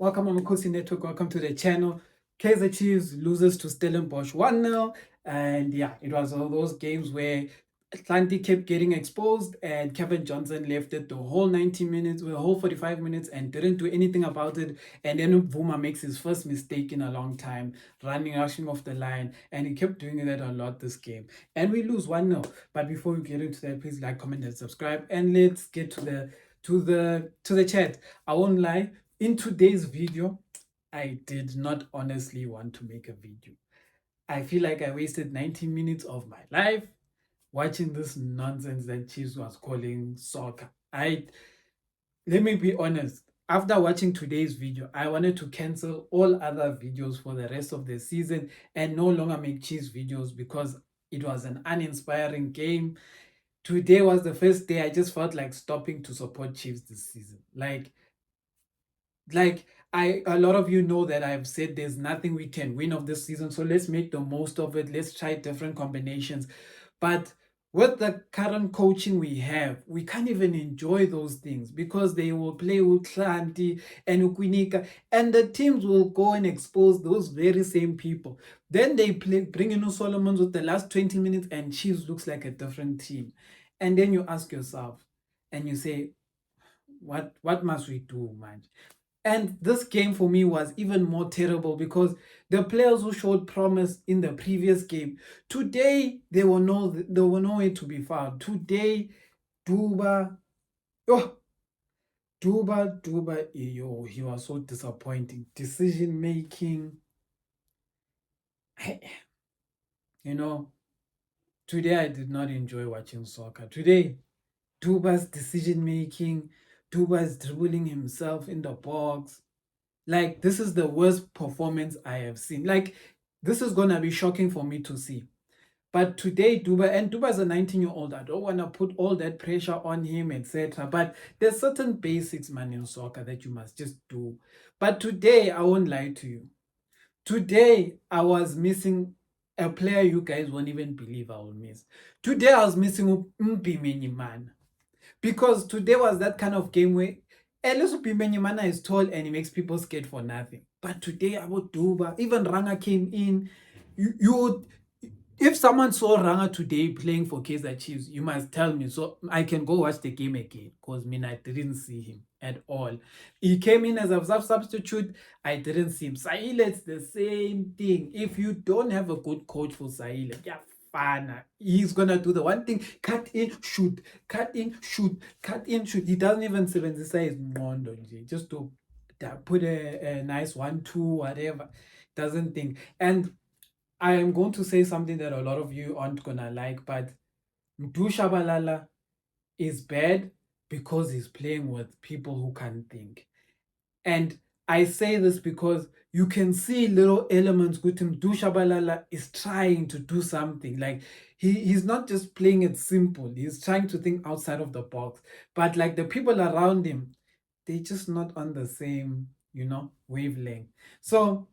Welcome on Makosi Network. Welcome to the channel. Kaizer Chiefs loses to Stellenbosch 1-0. And yeah, it was all those games where Atlantic kept getting exposed and Kevin Johnson left it the whole 90 minutes, the whole 45 minutes and didn't do anything about it. And then Vuma makes his first mistake in a long time, rushing off the line. And he kept doing that a lot this game. And we lose 1-0. But before we get into that, please like, comment, and subscribe. And let's get to the chat. I won't lie. In today's video, I did not honestly want to make a video. I feel like I wasted 90 minutes of my life watching this nonsense that Chiefs was calling soccer. Let me be honest. After watching today's video, I wanted to cancel all other videos for the rest of the season and no longer make Chiefs videos because it was an uninspiring game. Today was the first day I just felt like stopping to support Chiefs this season. Like a lot of you know that I've said there's nothing we can win of this season, so let's make the most of it. Let's try different combinations. But with the current coaching we have, we can't even enjoy those things because they will play with Klanti and Ukwinika, and the teams will go and expose those very same people. Then they bring in Solomons with the last 20 minutes, and Chiefs looks like a different team. And then you ask yourself, and you say, what must we do, man? And this game for me was even more terrible because the players who showed promise in the previous game, today they were nowhere to be found. Today, Duba, oh, Duba, he was so disappointing. Decision making, you know. Today I did not enjoy watching soccer. Today, Duba's decision making, Duba's dribbling himself in the box. Like, this is the worst performance I have seen. Like, this is gonna be shocking for me to see. But today, Duba is a 19-year-old. I don't want to put all that pressure on him, etc. But there's certain basics, man, in soccer that you must just do. But today, I won't lie to you. Today, I was missing a player you guys won't even believe I will miss. Today, I was missing Mpimeni, man. Because today was that kind of game where Elias Pimenyimana is tall and he makes people scared for nothing. But today, about Duba, even Ranga came in. You would, if someone saw Ranga today playing for Kaizer Chiefs, you must tell me so I can go watch the game again. Because I didn't see him at all. He came in as a substitute. I didn't see him. Sahile, it's the same thing. If you don't have a good coach for Sahile, yeah, fine. He's gonna do the one thing: cut in, shoot, cut in, shoot, cut in, shoot. He doesn't even size mondo just to put a nice 1-2, whatever. Doesn't think. And I am going to say something that a lot of you aren't gonna like, but Mdu Shabalala is bad because he's playing with people who can't think. And I say this because you can see little elements with him. Mdu Shabalala is trying to do something. Like he's not just playing it simple, he's trying to think outside of the box. But like the people around him, they're just not on the same, wavelength. So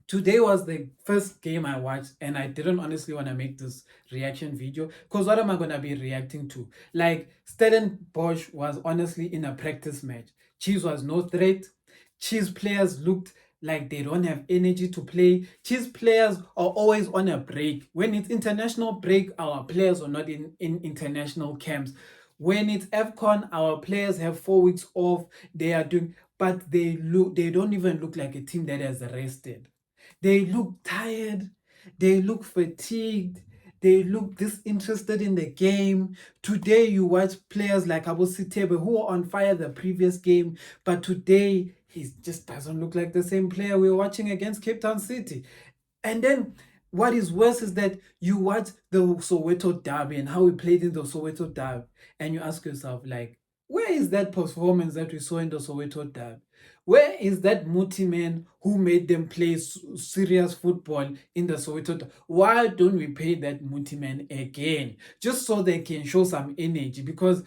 today was the first game I watched, and I didn't honestly want to make this reaction video because what am I going to be reacting to? Like, Stellenbosch was honestly in a practice match. Chiefs was no threat. Chiefs players looked like they don't have energy to play. Chiefs players are always on a break. When it's international break, our players are not in international camps. When it's AFCON, our players have 4 weeks off. They are doing, but they don't even look like a team that has rested. They look tired. They look fatigued. They look disinterested in the game. Today, you watch players like Abu Sitebe who were on fire the previous game, but today he just doesn't look like the same player we were watching against Cape Town City. And then what is worse is that you watch the Soweto derby and how we played in the Soweto derby, and you ask yourself, like, where is that performance that we saw in the Soweto derby? Where is that Muti man who made them play serious football in the Soweto derby? Why don't we pay that Muti man again? Just so they can show some energy. Because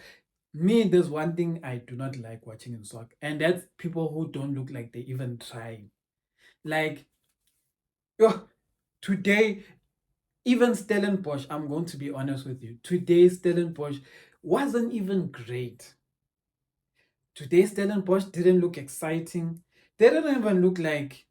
there's one thing I do not like watching in soccer, and that's people who don't look like they even trying. Like, today, even Stellenbosch, I'm going to be honest with you, today Stellenbosch wasn't even great. Today Stellenbosch didn't look exciting. They didn't even look like,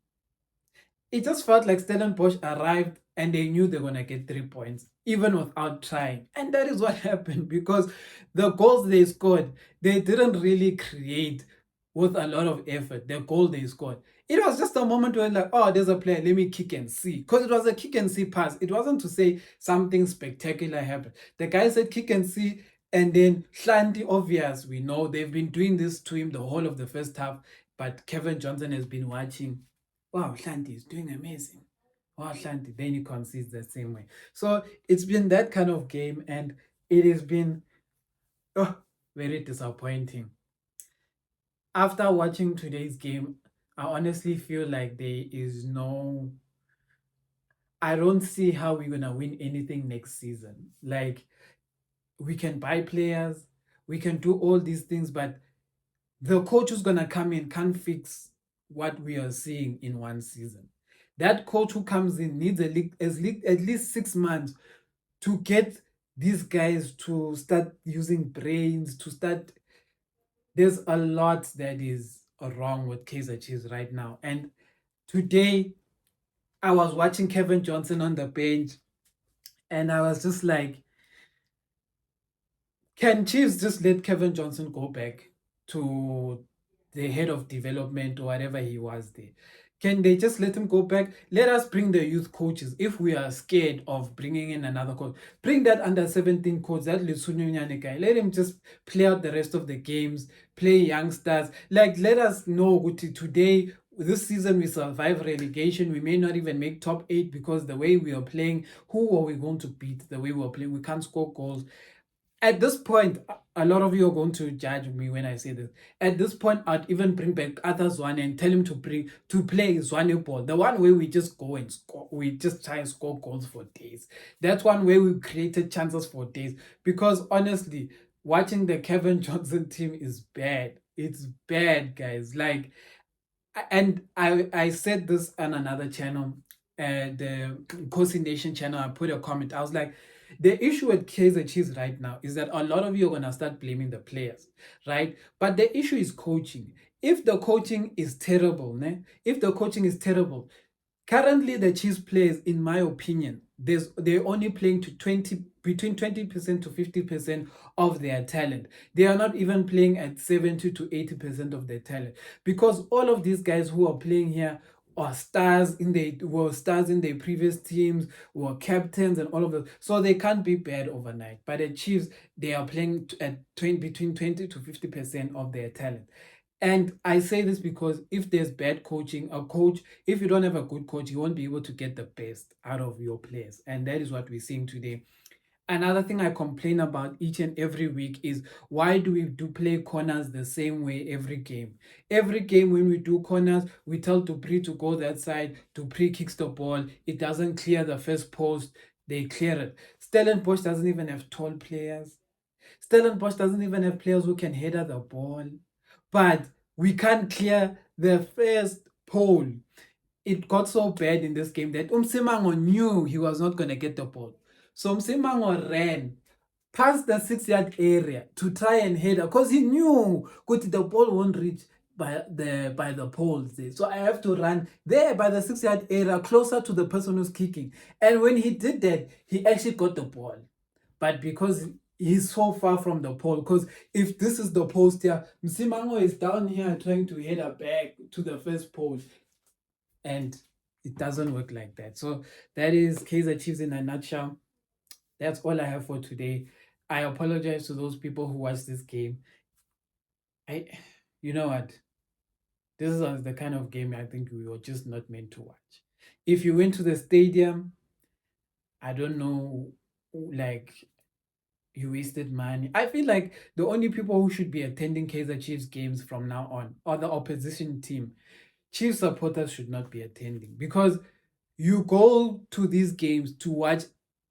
it just felt like Stellenbosch arrived and they knew they're gonna get 3 points, even without trying. And that is what happened, because the goals they scored, they didn't really create with a lot of effort. The goal they scored, it was just a moment where like, oh, there's a player, let me kick and see. Because it was a kick and see pass. It wasn't to say something spectacular happened. The guy said kick and see, and then Hlanti, obvious, we know they've been doing this to him the whole of the first half, but Kevin Johnson has been watching. Wow, Hlanti is doing amazing. Wow, Hlanti. Then he concedes the same way. So it's been that kind of game, and it has been, oh, very disappointing. After watching today's game, I honestly feel like there is no, I don't see how we're gonna win anything next season. Like, we can buy players, we can do all these things, but the coach who's gonna come in can't fix what we are seeing in one season. That coach who comes in needs at least 6 months to get these guys to start using brains, to start. There's a lot that is wrong with Kaizer Chiefs right now. And today, I was watching Kevin Johnson on the bench, and I was just like, can Chiefs just let Kevin Johnson go back to the head of development or whatever he was there? Can they just let him go back? Let us bring the youth coaches. If we are scared of bringing in another coach, bring that under 17 coach, that Litsunyane guy. Let him just play out the rest of the games, play youngsters. Like, let us know today, this season, we survive relegation. We may not even make top 8 because the way we are playing, who are we going to beat? The way we are playing, we can't score goals. At this point, a lot of you are going to judge me when I say this. At this point, I'd even bring back Arthur Zwane and tell him to play Zwane ball. The one where we just go and score, we just try and score goals for days. That's one way we created chances for days. Because honestly, watching the Kevin Johnson team is bad. It's bad, guys. Like, and I said this on another channel, the Kosi Nation channel. I put a comment. I was like, the issue with Kaizer Chiefs right now is that a lot of you are gonna start blaming the players, right? But the issue is coaching. If the coaching is terrible, if the coaching is terrible, currently the Chiefs players, in my opinion, they're only playing to 20, between 20% to 50% of their talent. They are not even playing at 70 to 80% of their talent, because all of these guys who are playing here are were stars in their previous teams, were captains and all of that. So they can't be bad overnight. But the Chiefs, they are playing at between 20 to 50% of their talent. And I say this because if there's bad coaching, a coach, if you don't have a good coach, you won't be able to get the best out of your players. And that is what we're seeing today. Another thing I complain about each and every week is, why do we do play corners the same way every game? Every game when we do corners, we tell Dupree to go that side, Dupree kicks the ball, it doesn't clear the first post, they clear it. Stellenbosch doesn't even have tall players. Stellenbosch doesn't even have players who can header the ball. But we can't clear the first pole. It got so bad in this game that Umsimango knew he was not going to get the ball. So Umsimango ran past the 6-yard area to try and header, because he knew the ball won't reach by the poles there. So I have to run there by the 6-yard area, closer to the person who's kicking. And when he did that, he actually got the ball. But because he's so far from the pole, because if this is the post here, Msimango is down here trying to header back to the first pole, and it doesn't work like that. So that is Kaizer Chiefs in a nutshell. That's all I have for today. I apologize to those people who watched this game. You know what? This is the kind of game I think we were just not meant to watch. If you went to the stadium, I don't know, like, you wasted money. I feel like the only people who should be attending Kaizer Chiefs games from now on are the opposition team. Chiefs supporters should not be attending, because you go to these games to watch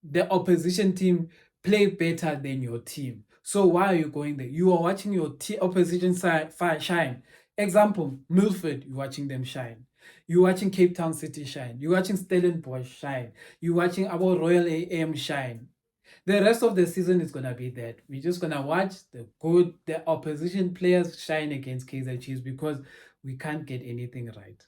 the opposition team play better than your team. So why are you going there? You are watching your opposition side shine. Example, Milford, you're watching them shine. You're watching Cape Town City shine. You're watching Stellenbosch shine. You're watching our Royal AM shine. The rest of the season is gonna be that we're just gonna watch the opposition players shine against Kaizer Chiefs, because we can't get anything right.